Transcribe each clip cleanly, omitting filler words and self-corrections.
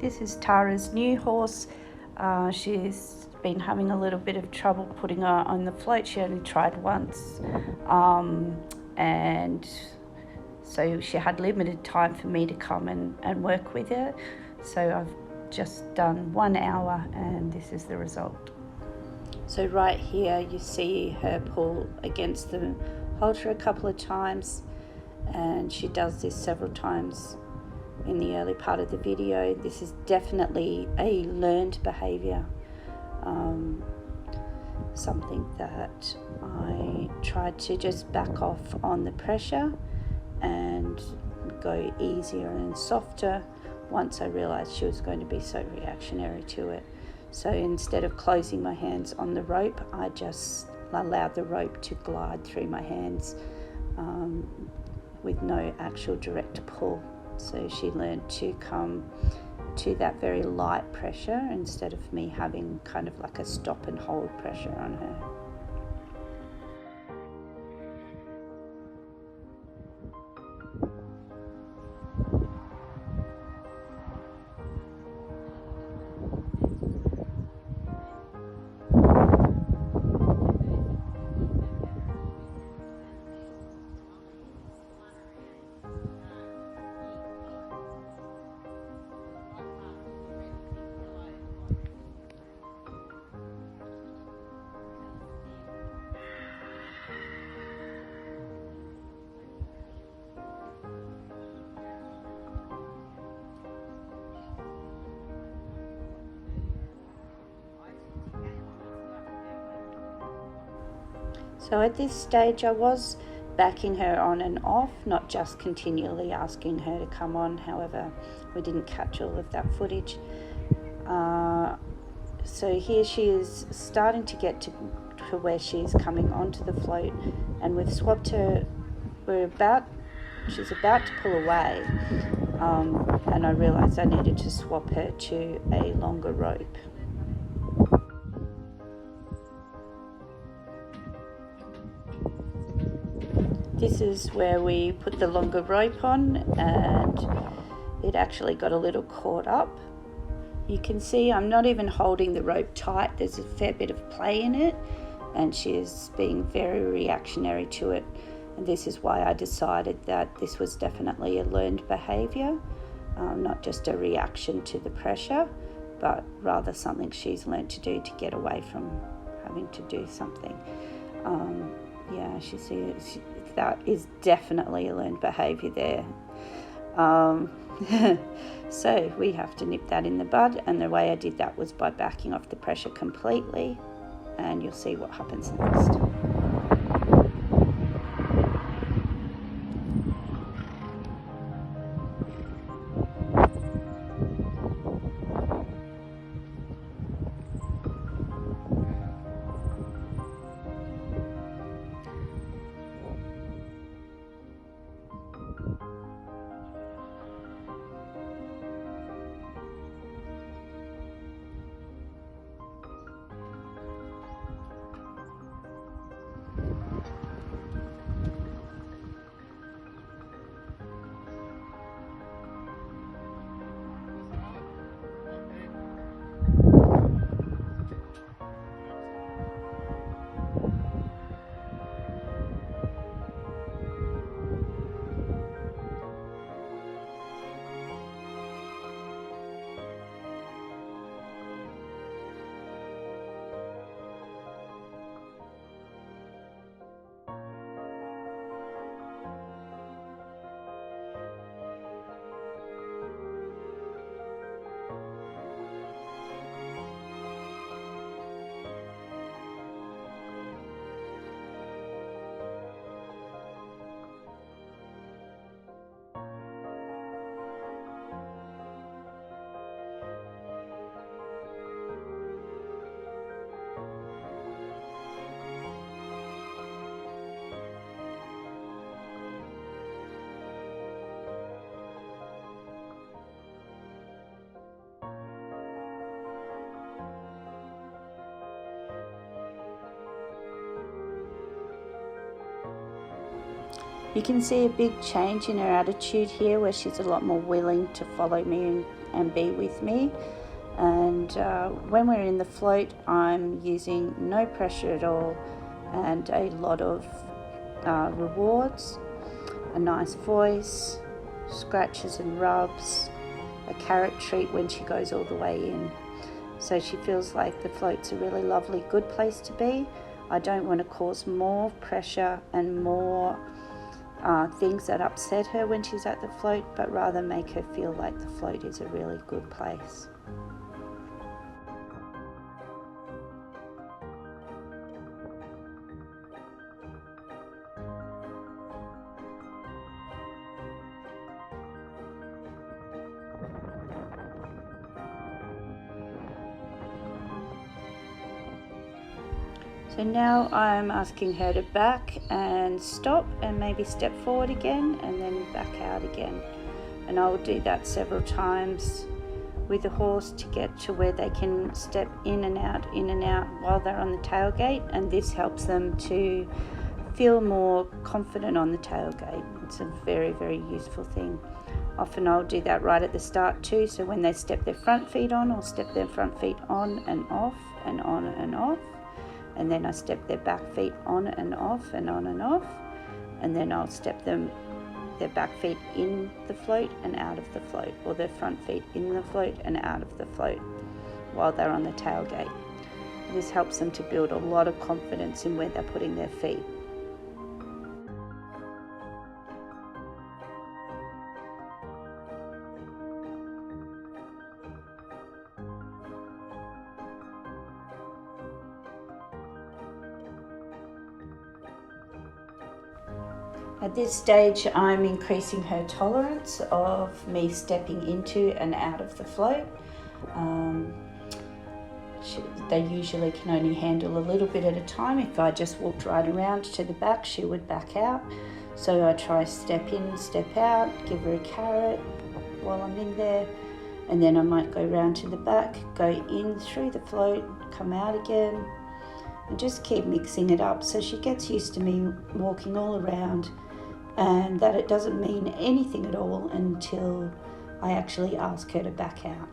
This is Tara's new horse. She's been having a little bit of trouble putting her on the float. She only tried once, and so she had limited time for me to come and work with her. So I've just done 1 hour and this is the result. So right here you see her pull against the halter a couple of times, and she does this several times in the early part of the video. This is definitely a learned behaviour, something that I tried to just back off on the pressure and go easier and softer once I realised she was going to be so reactionary to it. So instead of closing my hands on the rope, I just allowed the rope to glide through my hands with no actual direct pull. So she learned to come to that very light pressure instead of me having kind of like a stop and hold pressure on her. So at this stage I was backing her on and off, not just continually asking her to come on. However, we didn't catch all of that footage. So here she is starting to get to where she's coming onto the float, and we've swapped her. She's about to pull away, and I realised I needed to swap her to a longer rope. This is where we put the longer rope on, and it actually got a little caught up. You can see I'm not even holding the rope tight. There's a fair bit of play in it, and she is being very reactionary to it. And this is why I decided that this was definitely a learned behaviour, not just a reaction to the pressure, but rather something she's learned to do to get away from having to do something. Yeah, that is definitely a learned behaviour there. So we have to nip that in the bud, and the way I did that was by backing off the pressure completely, and you'll see what happens next. You can see a big change in her attitude here, where she's a lot more willing to follow me and be with me. And when we're in the float, I'm using no pressure at all and a lot of rewards, a nice voice, scratches and rubs, a carrot treat when she goes all the way in. So she feels like the float's a really lovely, good place to be. I don't want to cause more pressure and more things that upset her when she's at the float, but rather make her feel like the float is a really good place. So now I'm asking her to back and stop and maybe step forward again and then back out again. And I'll do that several times with the horse to get to where they can step in and out while they're on the tailgate, and this helps them to feel more confident on the tailgate. It's a very, very useful thing. Often I'll do that right at the start too, so when they step their front feet on, I'll step their front feet on and off and on and off. And then I step their back feet on and off and on and off, and then I'll step their back feet in the float and out of the float, or their front feet in the float and out of the float while they're on the tailgate. This helps them to build a lot of confidence in where they're putting their feet. At this stage, I'm increasing her tolerance of me stepping into and out of the float. They usually can only handle a little bit at a time. If I just walked right around to the back, she would back out. So I try step in, step out, give her a carrot while I'm in there, and then I might go round to the back, go in through the float, come out again, and just keep mixing it up so she gets used to me walking all around, and that it doesn't mean anything at all until I actually ask her to back out.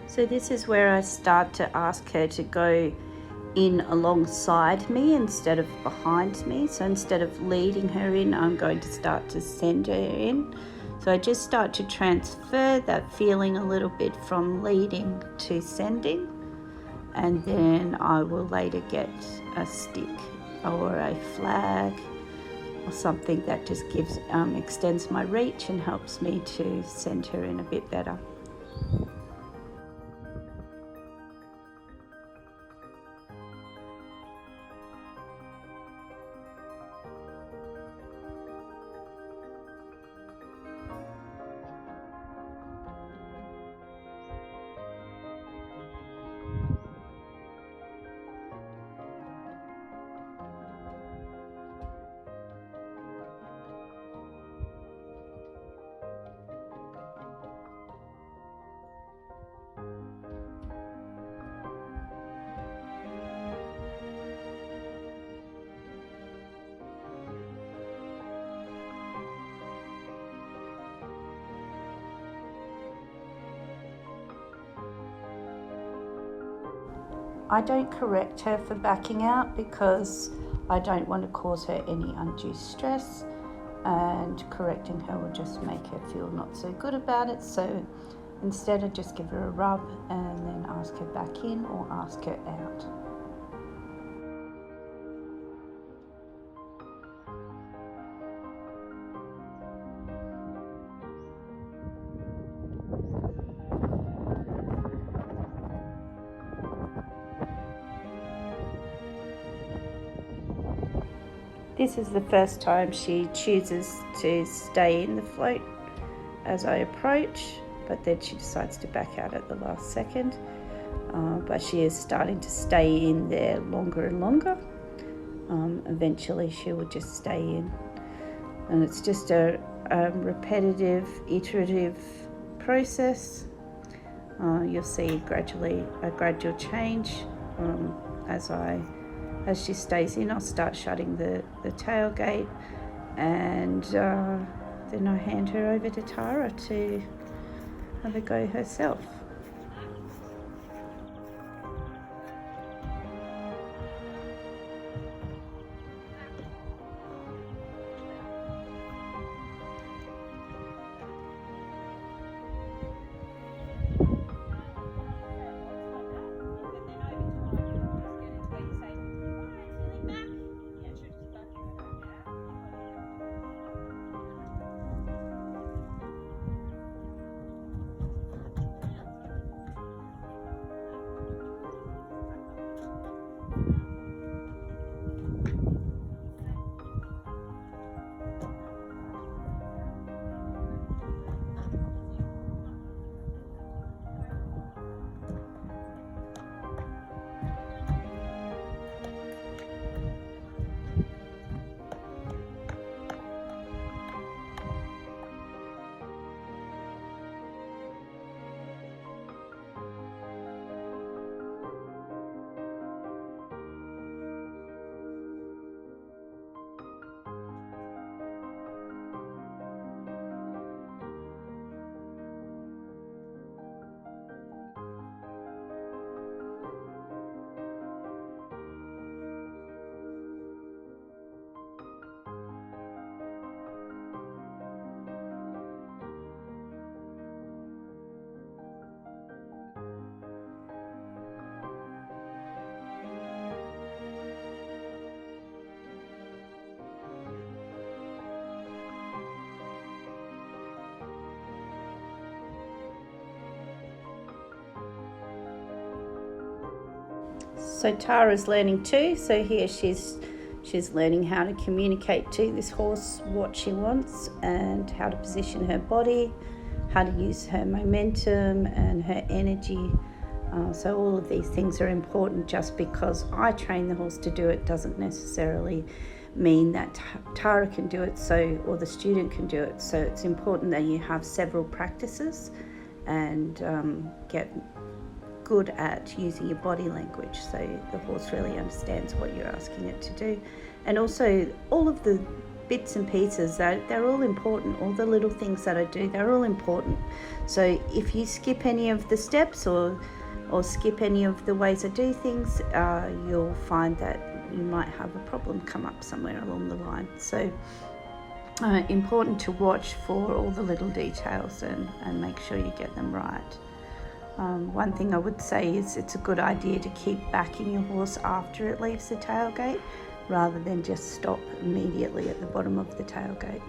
So this is where I start to ask her to go in alongside me instead of behind me. So instead of leading her in, I'm going to start to send her in. So I just start to transfer that feeling a little bit from leading to sending, and then I will later get a stick or a flag or something that just gives extends my reach and helps me to send her in a bit better. I don't correct her for backing out because I don't want to cause her any undue stress, and correcting her will just make her feel not so good about it. So instead I just give her a rub and then ask her back in or ask her out. This is the first time she chooses to stay in the float as I approach, but then she decides to back out at the last second. But she is starting to stay in there longer and longer. Eventually she will just stay in. And it's just a repetitive, iterative process. You'll see a gradual change as she stays in. I'll start shutting the tailgate, and then I hand her over to Tara to have a go herself. So Tara's learning too. So here she's learning how to communicate to this horse what she wants and how to position her body, how to use her momentum and her energy. So all of these things are important. Just because I train the horse to do it doesn't necessarily mean that Tara can do it, or the student can do it. So it's important that you have several practices and get good at using your body language so the horse really understands what you're asking it to do. And also all of the bits and pieces, they're all important. All the little things that I do, they're all important. So if you skip any of the steps or skip any of the ways I do things, you'll find that you might have a problem come up somewhere along the line. So important to watch for all the little details and make sure you get them right. One thing I would say is it's a good idea to keep backing your horse after it leaves the tailgate rather than just stop immediately at the bottom of the tailgate.